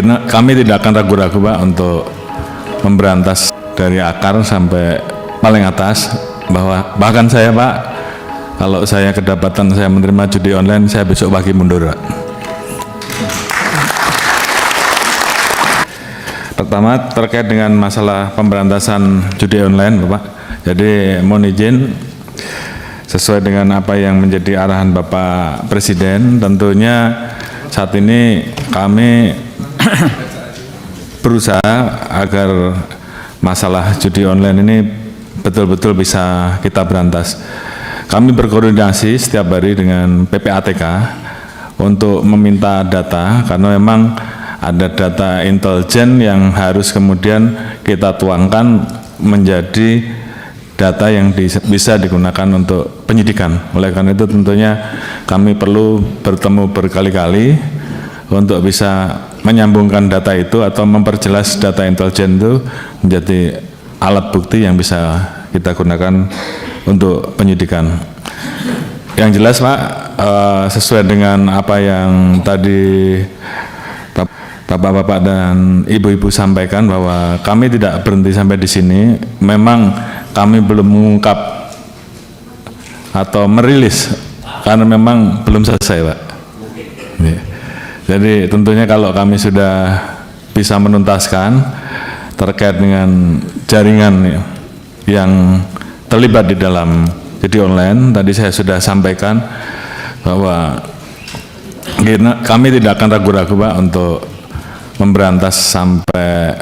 Kami tidak akan ragu-ragu Pak untuk memberantas dari akar sampai paling atas, bahkan saya Pak, kalau saya kedapatan saya menerima judi online, saya besok pagi mundur Pak. Pertama terkait dengan masalah pemberantasan judi online Bapak. Jadi mohon izin, sesuai dengan apa yang menjadi arahan Bapak Presiden, tentunya saat ini kami berusaha agar masalah judi online ini betul-betul bisa kita berantas. Kami berkoordinasi setiap hari dengan PPATK untuk meminta data, karena memang ada data intelijen yang harus kemudian kita tuangkan menjadi data yang bisa digunakan untuk penyidikan. Oleh karena itu tentunya kami perlu bertemu berkali-kali untuk bisa menyambungkan data itu atau memperjelas data intelijen itu menjadi alat bukti yang bisa kita gunakan untuk penyidikan. Yang jelas Pak, sesuai dengan apa yang tadi Bapak-bapak dan ibu-ibu sampaikan, bahwa kami tidak berhenti sampai di sini. Memang kami belum mengungkap atau merilis karena memang belum selesai Pak. Jadi tentunya kalau kami sudah bisa menuntaskan terkait dengan jaringan yang terlibat di dalam judi online, tadi saya sudah sampaikan bahwa kami tidak akan ragu-ragu Pak untuk memberantas sampai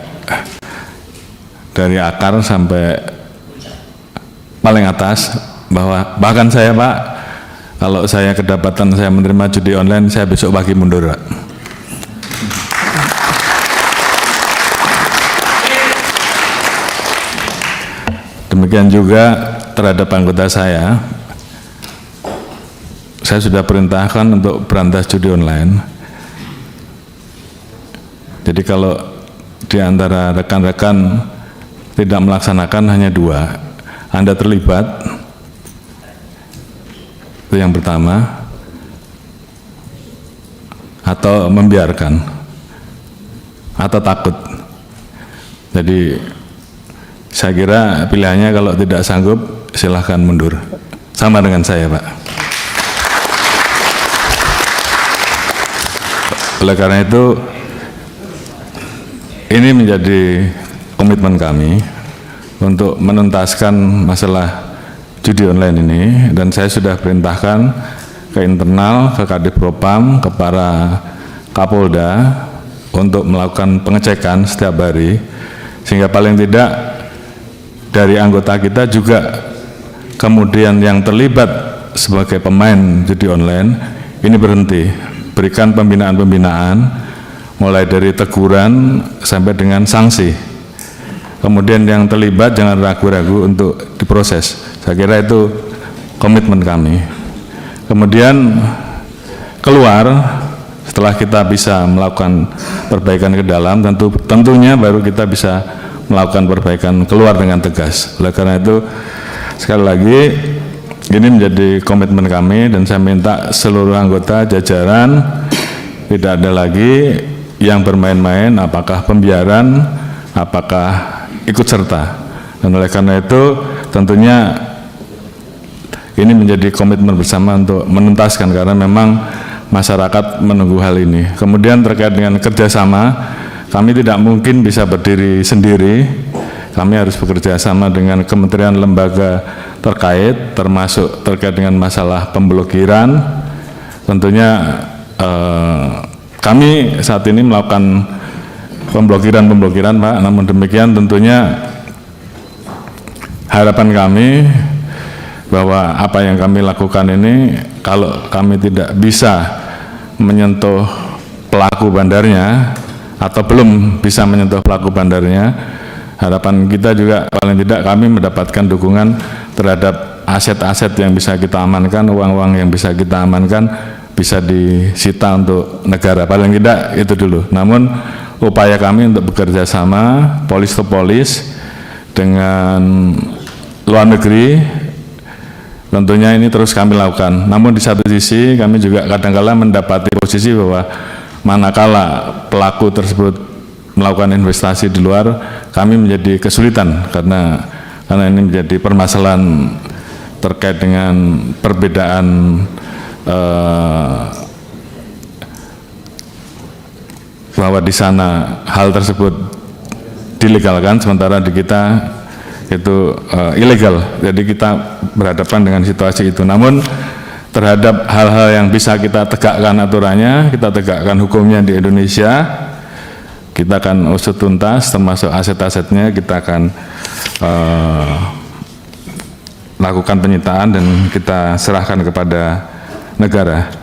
dari akar sampai paling atas, bahkan saya Pak, kalau saya kedapatan saya menerima judi online, saya besok pagi mundur Pak. Demikian juga terhadap anggota saya sudah perintahkan untuk berantas judi online. Jadi kalau di antara rekan-rekan tidak melaksanakan hanya 2, Anda terlibat, itu yang pertama, atau membiarkan, atau takut. Jadi saya kira pilihannya kalau tidak sanggup silahkan mundur, sama dengan saya Pak. Oleh karena itu ini menjadi komitmen kami untuk menuntaskan masalah judi online ini, dan saya sudah perintahkan ke internal, ke Kadif Propam, ke para Kapolda untuk melakukan pengecekan setiap hari, sehingga paling tidak dari anggota kita juga kemudian yang terlibat sebagai pemain judi online ini berhenti. Berikan pembinaan-pembinaan mulai dari teguran sampai dengan sanksi. Kemudian yang terlibat jangan ragu-ragu untuk diproses. Saya kira itu komitmen kami. Kemudian keluar, setelah kita bisa melakukan perbaikan ke dalam, tentunya baru kita bisa melakukan perbaikan keluar dengan tegas. Oleh karena itu sekali lagi ini menjadi komitmen kami, dan saya minta seluruh anggota jajaran tidak ada lagi yang bermain-main, apakah pembiaran, apakah ikut serta. Dan oleh karena itu tentunya ini menjadi komitmen bersama untuk menuntaskan, karena memang masyarakat menunggu hal ini. Kemudian terkait dengan kerjasama, kami tidak mungkin bisa berdiri sendiri. Kami harus bekerja sama dengan kementerian lembaga terkait, termasuk terkait dengan masalah pemblokiran. Tentunya kami saat ini melakukan pemblokiran Pak, namun demikian tentunya harapan kami bahwa apa yang kami lakukan ini, kalau kami tidak bisa menyentuh pelaku bandarnya atau belum bisa menyentuh pelaku bandarnya, harapan kita juga paling tidak kami mendapatkan dukungan terhadap aset-aset yang bisa kita amankan, uang-uang yang bisa kita amankan bisa disita untuk negara, paling tidak itu dulu. Namun upaya kami untuk bekerja sama polis to polis dengan luar negeri tentunya ini terus kami lakukan. Namun di satu sisi kami juga kadang-kala mendapati posisi bahwa manakala pelaku tersebut melakukan investasi di luar, kami menjadi kesulitan karena ini menjadi permasalahan terkait dengan perbedaan bahwa di sana hal tersebut dilegalkan, sementara di kita itu ilegal. Jadi kita berhadapan dengan situasi itu. Namun terhadap hal-hal yang bisa kita tegakkan aturannya, kita tegakkan hukumnya di Indonesia, kita akan usut tuntas, termasuk aset-asetnya kita akan lakukan penyitaan dan kita serahkan kepada negara.